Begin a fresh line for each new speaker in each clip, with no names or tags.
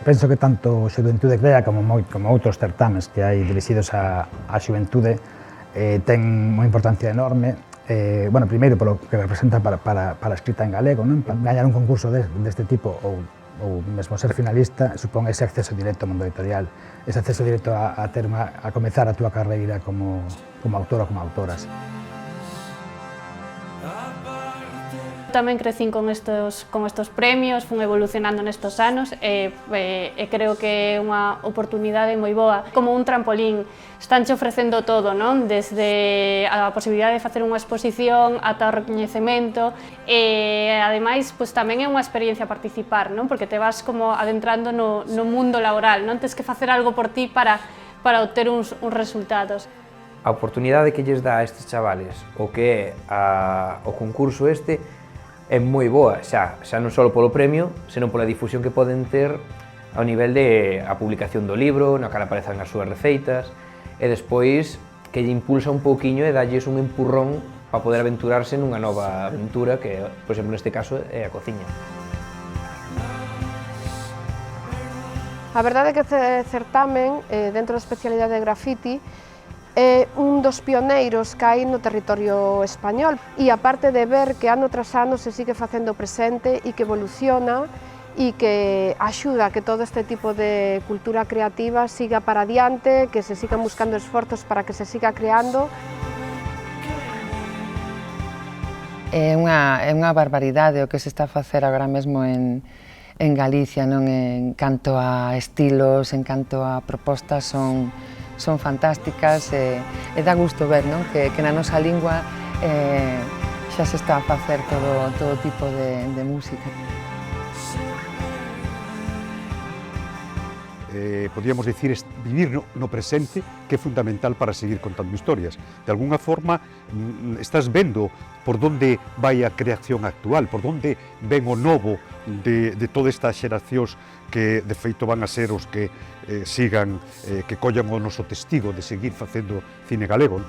Penso que tanto Xuventude Crea como outros certames que hai dirixidos á xuventude ten unha importancia enorme. Bueno, primeiro polo que representa para a escrita en galego, non? Gañar un concurso deste tipo ou mesmo ser finalista supón ese acceso directo ao mundo editorial, ese acceso directo a comezar a túa carreira como autor ou como autoras.
Tamén crecín con estos premios, fun evolucionando nestos anos e creo que é unha oportunidade moi boa, como un trampolín. Estánche ofrecendo todo, non? Desde a posibilidade de facer unha exposición ata o recoñecemento e, ademais, tamén é unha experiencia participar, non? Porque te vas como adentrando no mundo laboral, non? Tes que facer algo por ti para obter uns resultados.
A oportunidade que lles dá a estes chavales o que é o concurso este é moi boa, xa non só polo premio, senón pola difusión que poden ter ao nivel de a publicación do libro, na que aparezan as súas receitas, e despois que lle impulsa un pouquiño e dalles un empurrón para poder aventurarse nunha nova aventura que, por exemplo, neste caso, é a cociña.
A verdade é que este certamen, dentro da especialidade de graffiti, é un dos pioneiros que hai no territorio español e aparte de ver que ano tras ano se sigue facendo presente e que evoluciona e que axuda a que todo este tipo de cultura creativa siga para adiante, que se sigan buscando esforzos para que se siga creando.
É unha barbaridade o que se está a facer agora mesmo en Galicia, non? En canto a estilos, en canto a propostas, son fantásticas e dá gusto ver, non? Que na nosa lingua xa se está a facer todo tipo de música.
Podríamos dicir, vivir no presente, que é fundamental para seguir contando historias. De alguna forma, estás vendo por onde vai a creación actual, por onde ven o novo de todas estas xeracións que, de feito, van a ser os que sigan, que collan o noso testigo de seguir facendo cine galego.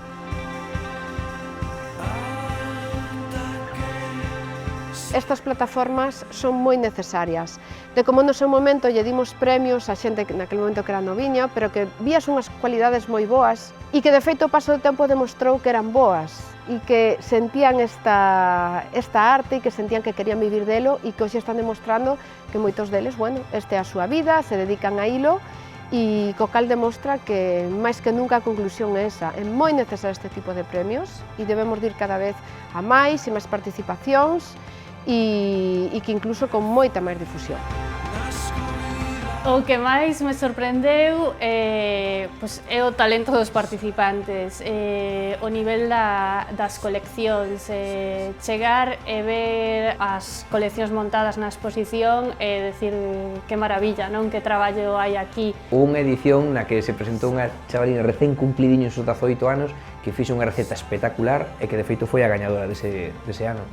Estas plataformas son moi necesarias. De como no seu momento lle dimos premios a xente que naquele momento que era noviña, pero que vías unhas cualidades moi boas e que de feito o paso do tempo demostrou que eran boas e que sentían esta arte e que sentían que querían vivir delo e que hoxe están demostrando que moitos deles, bueno, este é a súa vida, se dedican a hilo e co cal demostra que máis que nunca a conclusión é esa. É moi necesario este tipo de premios e debemos ir cada vez a máis e máis participacións e que incluso con moita máis difusión.
O que máis me sorprendeu é o talento dos participantes, o nivel das coleccións, chegar e ver as coleccións montadas na exposición e decir que maravilla, non? Que traballo hai aquí.
Unha edición na que se presentou unha chavalina recén cumplidiños os 18 anos que fixo unha receta espectacular e que de feito foi a gañadora dese ano.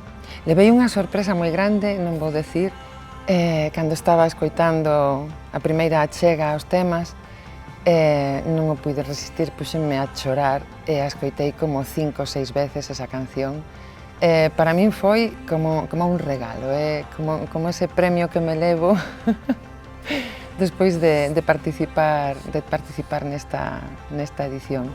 Levei unha sorpresa moi grande, non vou decir, cando estaba escoitando a primeira achega aos temas, non o puide resistir, puxenme a chorar e a escoitei como 5 ou 6 veces esa canción. Para min foi como un regalo, como ese premio que me levo despois de participar nesta edición.